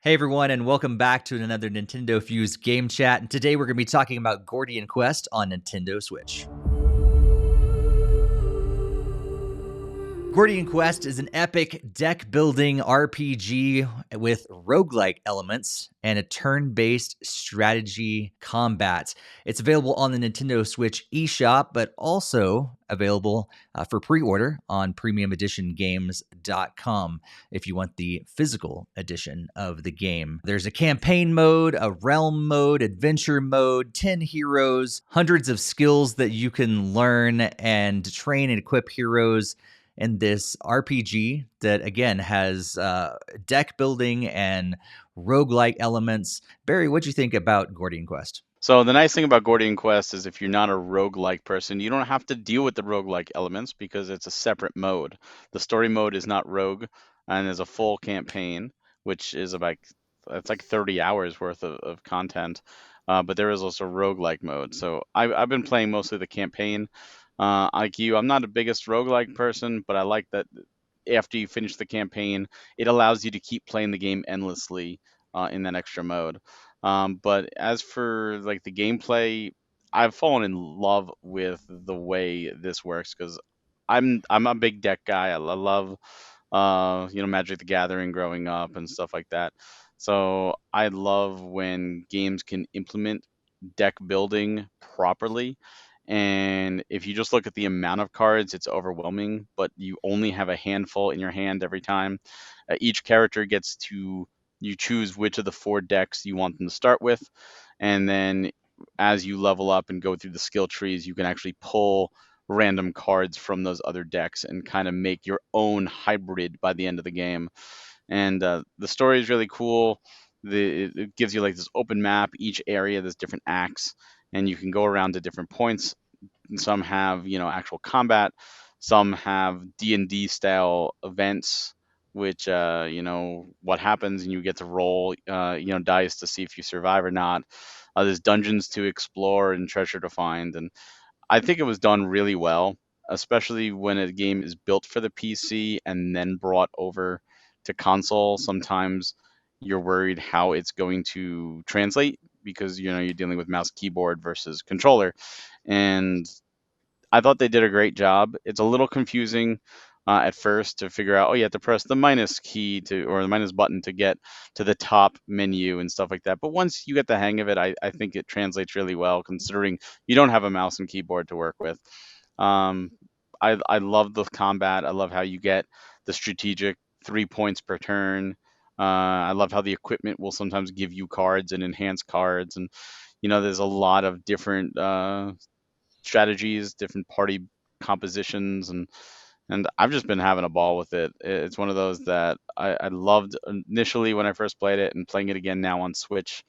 Hey everyone, and welcome back to another NintendoFuse Game Chat. And today we're going to be talking about Gordian Quest on Nintendo Switch. Gordian Quest is an epic deck-building RPG with roguelike elements and a turn-based strategy combat. It's available on the Nintendo Switch eShop, but also available for pre-order on premiumeditiongames.com if you want the physical edition of the game. There's a campaign mode, a realm mode, adventure mode, 10 heroes, hundreds of skills that you can learn and train and equip heroes in this RPG that, again, has deck building and roguelike elements. Barry, what'd you think about Gordian Quest? So the nice thing about Gordian Quest is if you're not a roguelike person, you don't have to deal with the roguelike elements because it's a separate mode. The story mode is not rogue, and there's a full campaign, which is it's like 30 hours worth of content. But there is also roguelike mode. So I've been playing mostly the campaign. Like you, I'm not the biggest roguelike person, but I like that after you finish the campaign, it allows you to keep playing the game endlessly in that extra mode. But as for like the gameplay, I've fallen in love with the way this works because I'm a big deck guy. I love Magic the Gathering growing up and stuff like that. So I love when games can implement deck building properly. And if you just look at the amount of cards, it's overwhelming, but you only have a handful in your hand every time. Each character you choose which of the four decks you want them to start with. And then as you level up and go through the skill trees, you can actually pull random cards from those other decks and kind of make your own hybrid by the end of the game. And the story is really cool. It gives you like this open map, each area, there's different acts, and you can go around to different points. And some have, actual combat. Some have D&D style events, which, what happens and you get to roll, dice to see if you survive or not. There's dungeons to explore and treasure to find. And I think it was done really well, especially when a game is built for the PC and then brought over to console. Sometimes you're worried how it's going to translate because you're dealing with mouse keyboard versus controller. And I thought they did a great job. It's a little confusing at first to figure out, oh, you have to press the minus key or the minus button to get to the top menu and stuff like that. But once you get the hang of it, I think it translates really well considering you don't have a mouse and keyboard to work with. Um, I love the combat. I love how you get the strategic 3 points per turn. I love how the equipment will sometimes give you cards and enhance cards. And, there's a lot of different strategies, different party compositions, and I've just been having a ball with it. It's one of those that I loved initially when I first played it, and playing it again now on Switch.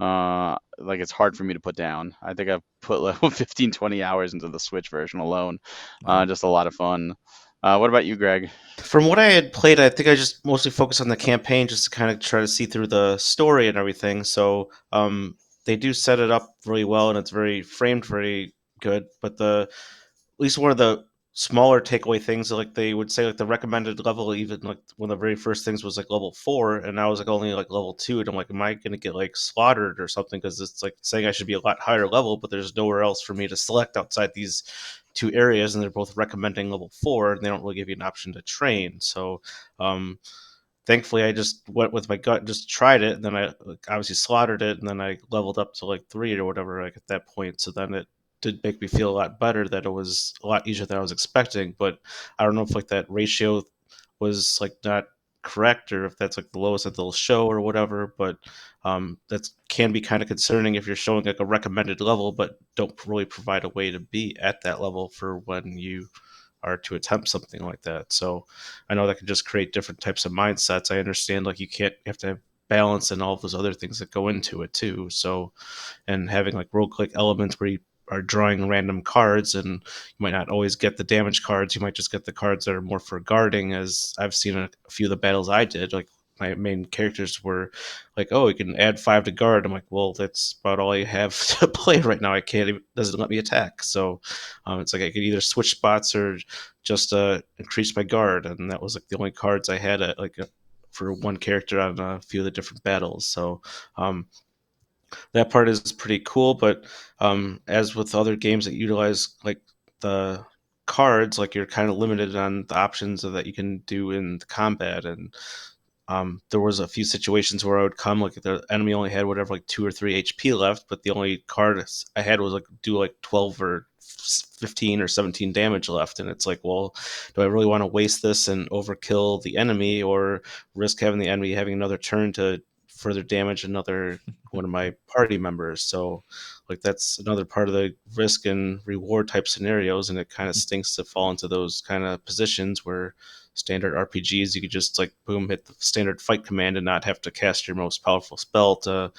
Like it's hard for me to put down. I think I've put like 15, 20 hours into the Switch version alone. Wow. Just a lot of fun. What about you, Greg? From what I had played, I think I just mostly focused on the campaign just to kind of try to see through the story and everything. So they do set it up really well, and it's very framed very good. But at least one of the smaller takeaway things, like they would say, like the recommended level, even like one of the very first things was like level 4, and I was like only like level 2, and I'm like, am I going to get like slaughtered or something? Because it's like saying I should be a lot higher level, but there's nowhere else for me to select outside these two areas, and they're both recommending level 4, and they don't really give you an option to train. So thankfully I just went with my gut and just tried it, and then I obviously slaughtered it, and then I leveled up to like 3 or whatever like at that point. So then it did make me feel a lot better, that it was a lot easier than I was expecting. But I don't know if like that ratio was like not correct, or if that's like the lowest that they'll show or whatever. But that can be kind of concerning if you're showing like a recommended level but don't really provide a way to be at that level for when you are to attempt something like that. So I know that can just create different types of mindsets. I understand like you have to have balance and all of those other things that go into it too. So, and having like roguelike elements where you are drawing random cards, and you might not always get the damage cards. You might just get the cards that are more for guarding, as I've seen a few of the battles I did. Like my main characters were like, oh, you can add 5 to guard. I'm like, well, that's about all I have to play right now. I can't even, doesn't let me attack. So it's like I could either switch spots or just increase my guard, and that was like the only cards I had for one character on a few of the different battles. So that part is pretty cool. But as with other games that utilize like the cards, like you're kind of limited on the options that you can do in the combat. And there was a few situations where I would come like the enemy only had whatever like 2 or 3 HP left, but the only card I had was like do like 12 or 15 or 17 damage left, and it's like, well, do I really want to waste this and overkill the enemy, or risk having the enemy having another turn to further damage another one of my party members? So like that's another part of the risk and reward type scenarios, and it kind of stinks to fall into those kind of positions where standard RPGs, you could just like boom, hit the standard fight command and not have to cast your most powerful spell to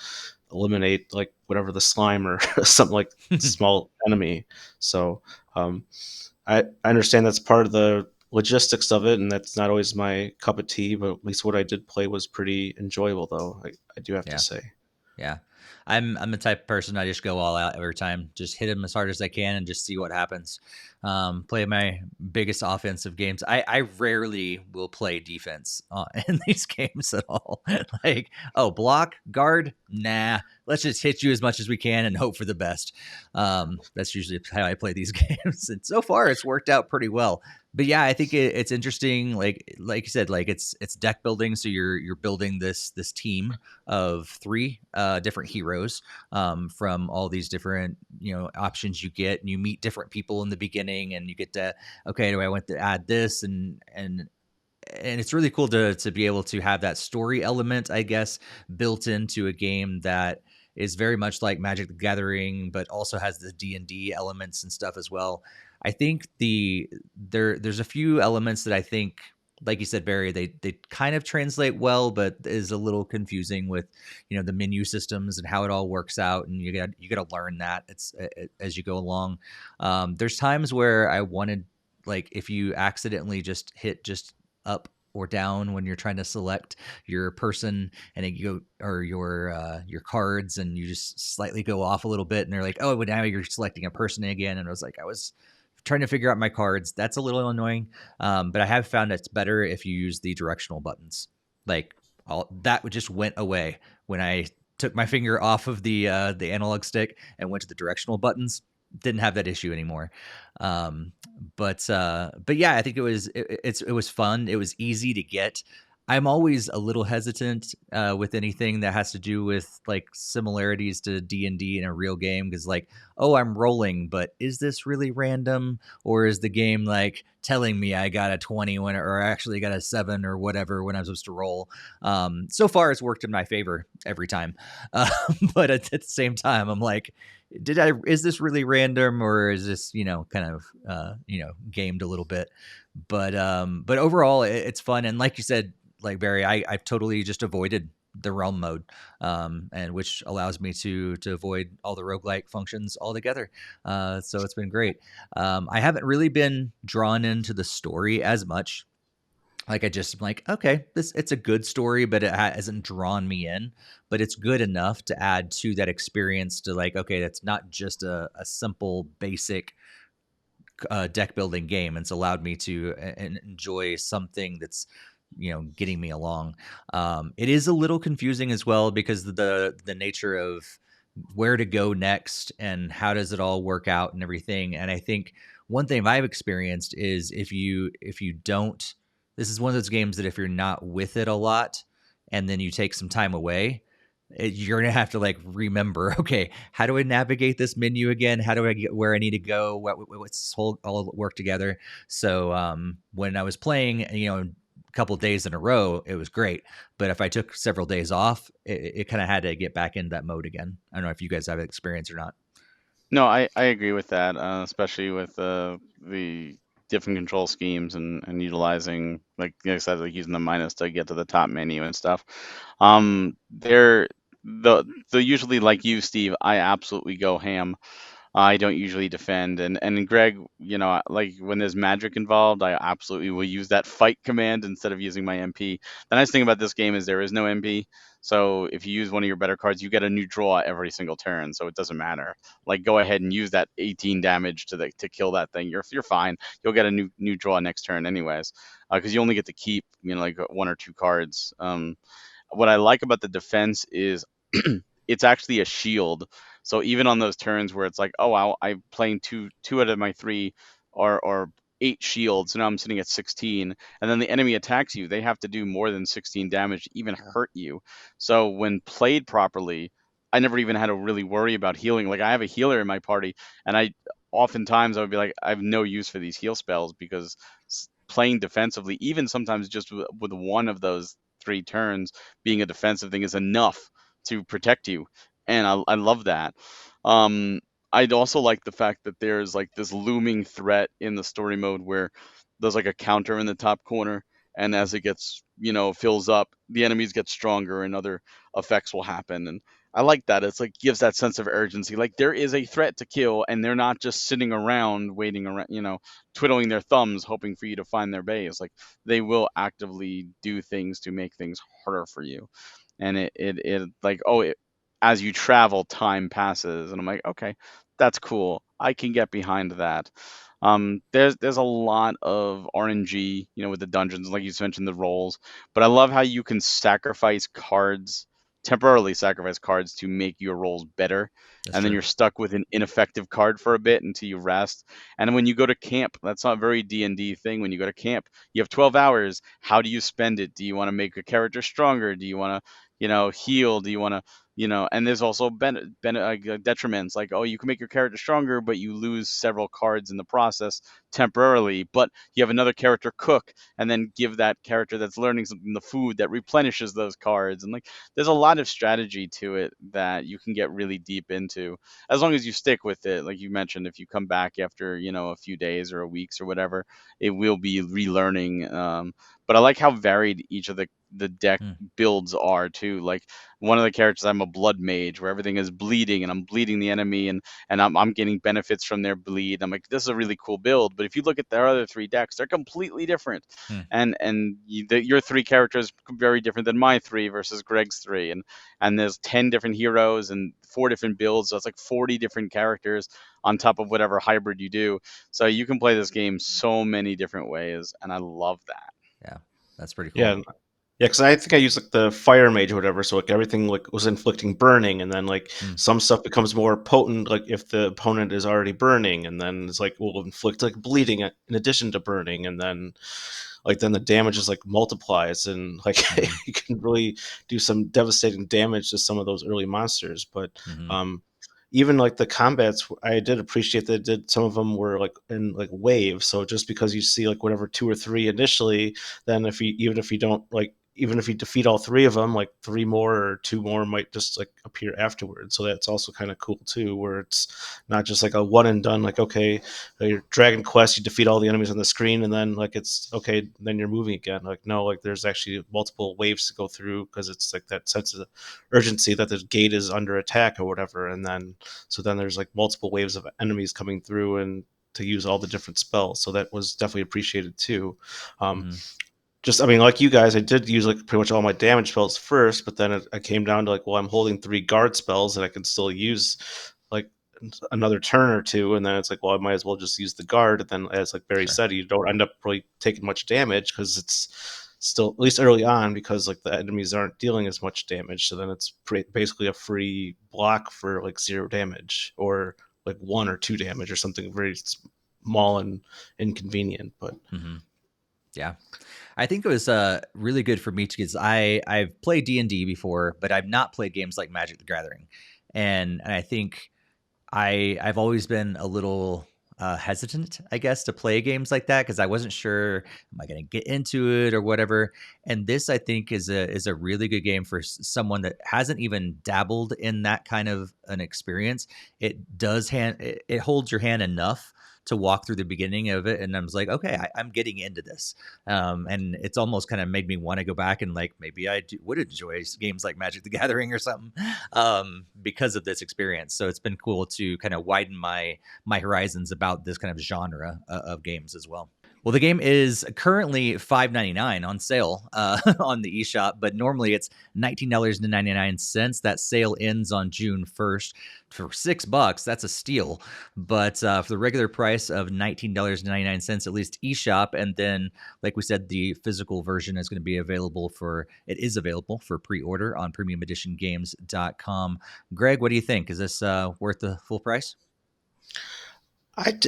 eliminate like whatever the slime or something like small enemy. So I understand that's part of the logistics of it, and that's not always my cup of tea. But at least what I did play was pretty enjoyable, though. I do have to Yeah. say. Yeah. I'm the type of person, I just go all out every time. Just hit him as hard as I can and just see what happens. Play my biggest offensive games. I rarely will play defense in these games at all. Like, oh, block, guard, nah. Let's just hit you as much as we can and hope for the best. That's usually how I play these games, and so far it's worked out pretty well. But yeah, I think it's interesting. Like you said, like it's deck building. So you're building this team of 3 different heroes from all these different options you get, and you meet different people in the beginning, and you get to, okay, do I want to add this, and it's really cool to be able to have that story element, I guess, built into a game that is very much like Magic the Gathering, but also has the D&D elements and stuff as well. I think there's a few elements that I think, like you said, Barry, they kind of translate well, but is a little confusing with the menu systems and how it all works out, and you got to learn that as you go along. There's times where I wanted, like, if you accidentally just hit just up or down when you're trying to select your person, and you go, or your cards, and you just slightly go off a little bit, and they're like, oh, but now you're selecting a person again, and I was trying to figure out my cards. That's a little annoying, but I have found it's better if you use the directional buttons. Like, all that just went away when I took my finger off of the analog stick and went to the directional buttons. Didn't have that issue anymore. But yeah, I think it was fun. It was easy to get. I'm always a little hesitant with anything that has to do with like similarities to D&D in a real game, because like, oh, I'm rolling, but is this really random, or is the game like telling me I got a 20 when, or I actually got a 7 or whatever when I'm supposed to roll? So far, it's worked in my favor every time, but at the same time, I'm like, is this really random, or is this kind of gamed a little bit? But overall, it's fun, and like you said, like Barry, I've totally just avoided the realm mode, and which allows me to avoid all the roguelike functions altogether. So it's been great. I haven't really been drawn into the story as much. Like, I just am like, okay, it's a good story, but it hasn't drawn me in. But it's good enough to add to that experience, to like, okay, that's not just a simple basic deck building game. It's allowed me to enjoy something that's getting me along. It is a little confusing as well, because the nature of where to go next and how does it all work out and everything. And I think one thing I've experienced is, if you don't, this is one of those games that if you're not with it a lot and then you take some time away, you're gonna have to like remember, okay, how do I navigate this menu again? How do I get where I need to go? What's this whole all work together? So when I was playing, a couple of days in a row, it was great. But if I took several days off, it kind of had to get back into that mode again. I don't know if you guys have experience or not. No, I agree with that, especially with the different control schemes and utilizing, like I said, like using the minus to get to the top menu and stuff. They're the usually, like you, Steve, I absolutely go ham I don't usually defend. And Greg, like when there's magic involved, I absolutely will use that fight command instead of using my MP. The nice thing about this game is there is no MP. So if you use one of your better cards, you get a new draw every single turn. So it doesn't matter. Like go ahead and use that 18 damage to kill that thing. You're fine. You'll get a new draw next turn anyways, because you only get to keep like one or two cards. What I like about the defense is it's actually a shield. So even on those turns where it's like, oh, I'm playing two out of my three or eight shields, so now I'm sitting at 16, and then the enemy attacks you, they have to do more than 16 damage to even hurt you. So when played properly, I never even had to really worry about healing. Like I have a healer in my party, and oftentimes I would be like, I have no use for these heal spells because playing defensively, even sometimes just with one of those three turns, being a defensive thing is enough to protect you, and I love that. Um, I'd also like the fact that there's like this looming threat in the story mode where there's like a counter in the top corner, and as it gets fills up, the enemies get stronger and other effects will happen, and I like that. It's like gives that sense of urgency. Like there is a threat to kill, and they're not just sitting around waiting around, twiddling their thumbs hoping for you to find their base. Like they will actively do things to make things harder for you, and it like as you travel, time passes, and I'm like, okay, that's cool. I can get behind that. There's a lot of RNG, with the dungeons, like you mentioned, the rolls, but I love how you can temporarily sacrifice cards to make your rolls better, That's and then true. you're stuck with an ineffective card for a bit until you rest. And then when you go to camp, that's not a very D&D thing. When you go to camp, you have 12 hours. How do you spend it? Do you want to make a character stronger? Do you want to, heal? Do you want to, and there's also detriments, like, oh, you can make your character stronger, but you lose several cards in the process temporarily. But you have another character cook, and then give that character that's learning something the food that replenishes those cards. And like, there's a lot of strategy to it that you can get really deep into as long as you stick with it. Like you mentioned, if you come back after a few days or weeks or whatever, it will be relearning. But I like how varied each of the deck Hmm. builds are too. Like one of the characters, I'm a blood mage where everything is bleeding and I'm bleeding the enemy, and I'm getting benefits from their bleed. I'm like, this is a really cool build. But if you look at their other three decks, they're completely different. Hmm. And your three characters very different than my three versus Greg's three, and there's 10 different heroes and 4 different builds, so it's like 40 different characters on top of whatever hybrid you do. So you can play this game so many different ways, and I love that. Yeah, that's pretty Yeah, cool. yeah, because I think I used like the fire mage or whatever, so like everything like was inflicting burning, and then like Hmm. some stuff becomes more potent, like if the opponent is already burning, and then it's like will inflict like bleeding in addition to burning, and then then the damage is like multiplies, and like Hmm. you can really do some devastating damage to some of those early monsters. But Hmm. um, even like the combats, I did appreciate that some of them were like in like waves. So just because you see like whatever two or three initially, then even if you don't like even if you defeat all three of them, like three more or two more might just like appear afterwards. So that's also kind of cool too, where it's not just like a one and done. Like okay, your Dragon Quest, you defeat all the enemies on the screen, and then like it's okay, then you're moving again. Like no, like there's actually multiple waves to go through because it's like that sense of urgency that the gate is under attack or whatever, and then there's like multiple waves of enemies coming through and to use all the different spells. So that was definitely appreciated too. Um, Hmm. just I mean, like you guys, I did use like pretty much all my damage spells first, but then I came down to like, well, I'm holding 3 guard spells that I can still use like another turn or two, and then it's like, well, I might as well just use the guard. And then, as like Barry Sure. said, you don't end up really taking much damage because it's still, at least early on, because like the enemies aren't dealing as much damage. So then it's basically a free block for like 0 damage or like 1 or 2 damage or something very small and inconvenient. But Hmm. Yeah. I think it was really good for me because I've played D&D before, but I've not played games like Magic the Gathering, and I think I've always been a little hesitant, I guess, to play games like that because I wasn't sure, am I going to get into it or whatever. And this, I think, is a really good game for someone that hasn't even dabbled in that kind of an experience. It holds your hand enough to walk through the beginning of it, and I was like, okay, I'm getting into this. And it's almost kind of made me want to go back and like maybe would enjoy games like Magic the Gathering or something because of this experience. So it's been cool to kind of widen my horizons about this kind of genre of games as well. Well, the game is currently $5.99 on sale on the eShop, but normally it's $19.99. That sale ends on June 1st for $6. That's a steal. But for the regular price of $19.99, at least eShop, and then, like we said, the physical version is going to be available for pre-order on premiumeditiongames.com. Greg, what do you think? Is this worth the full price?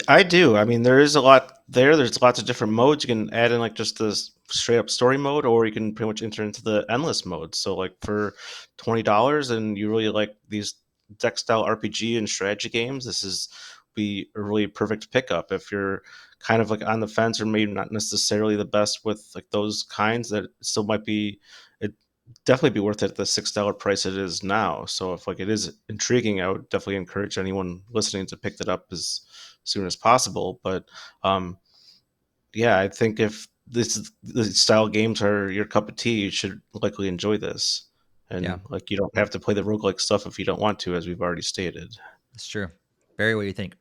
I do. I mean, there is a lot there. There's lots of different modes. You can add in like just the straight up story mode, or you can pretty much enter into the endless mode. So like for $20 and you really like these deck style RPG and strategy games, this is be a really perfect pickup. If you're kind of like on the fence or maybe not necessarily the best with like those kinds, that still might be it definitely be worth it at the $6 price it is now. So if like it is intriguing, I would definitely encourage anyone listening to pick that up as soon as possible. But yeah, I think if the style games are your cup of tea, you should likely enjoy this. And Yeah, like you don't have to play the roguelike stuff if you don't want to, as we've already stated. that's true. Barry, what do you think?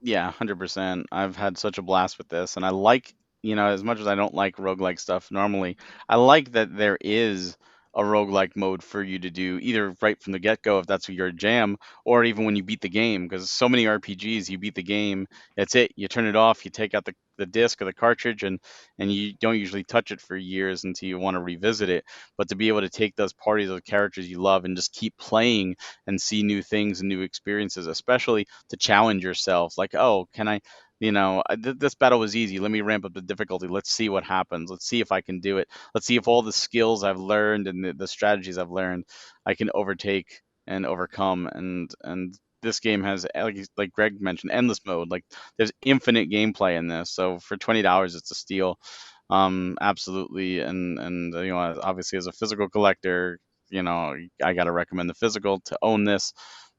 Yeah, 100%. I've had such a blast with this, and I like, as much as I don't like roguelike stuff normally, I like that there is a roguelike mode for you to do either right from the get-go if that's your jam, or even when you beat the game, because so many RPGs, you beat the game, that's it, you turn it off, you take out the disc or the cartridge, and you don't usually touch it for years until you want to revisit it. But to be able to take those parties of characters you love and just keep playing and see new things and new experiences, especially to challenge yourself. Like, oh, can I, this battle was easy. Let me ramp up the difficulty. Let's see what happens. Let's see if I can do it. Let's see if all the skills I've learned and the strategies I've learned, I can overtake and overcome. And this game has, like Greg mentioned, endless mode. Like there's infinite gameplay in this. So for $20, it's a steal. Absolutely. And obviously as a physical collector, I got to recommend the physical to own this.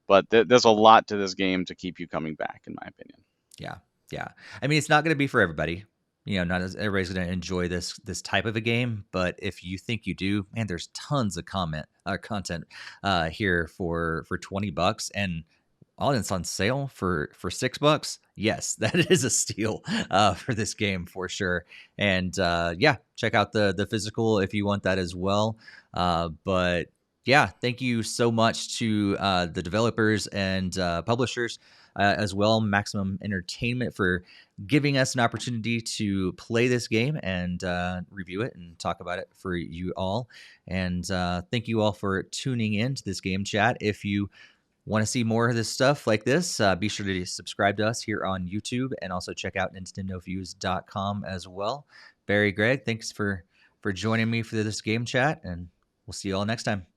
But there's a lot to this game to keep you coming back, in my opinion. Yeah, yeah. I mean, it's not going to be for everybody. Not as everybody's going to enjoy this type of a game. But if you think you do, man, there's tons of content here for $20, and all it's on sale for $6. Yes, that is a steal for this game for sure. And yeah, check out the physical if you want that as well. But yeah, thank you so much to the developers and publishers as well, Maximum Entertainment, for giving us an opportunity to play this game and review it and talk about it for you all. And thank you all for tuning in to this game chat. If you want to see more of this stuff like this, be sure to subscribe to us here on YouTube and also check out NintendoFuse.com as well. Barry, Greg, thanks for joining me for this game chat, and we'll see you all next time.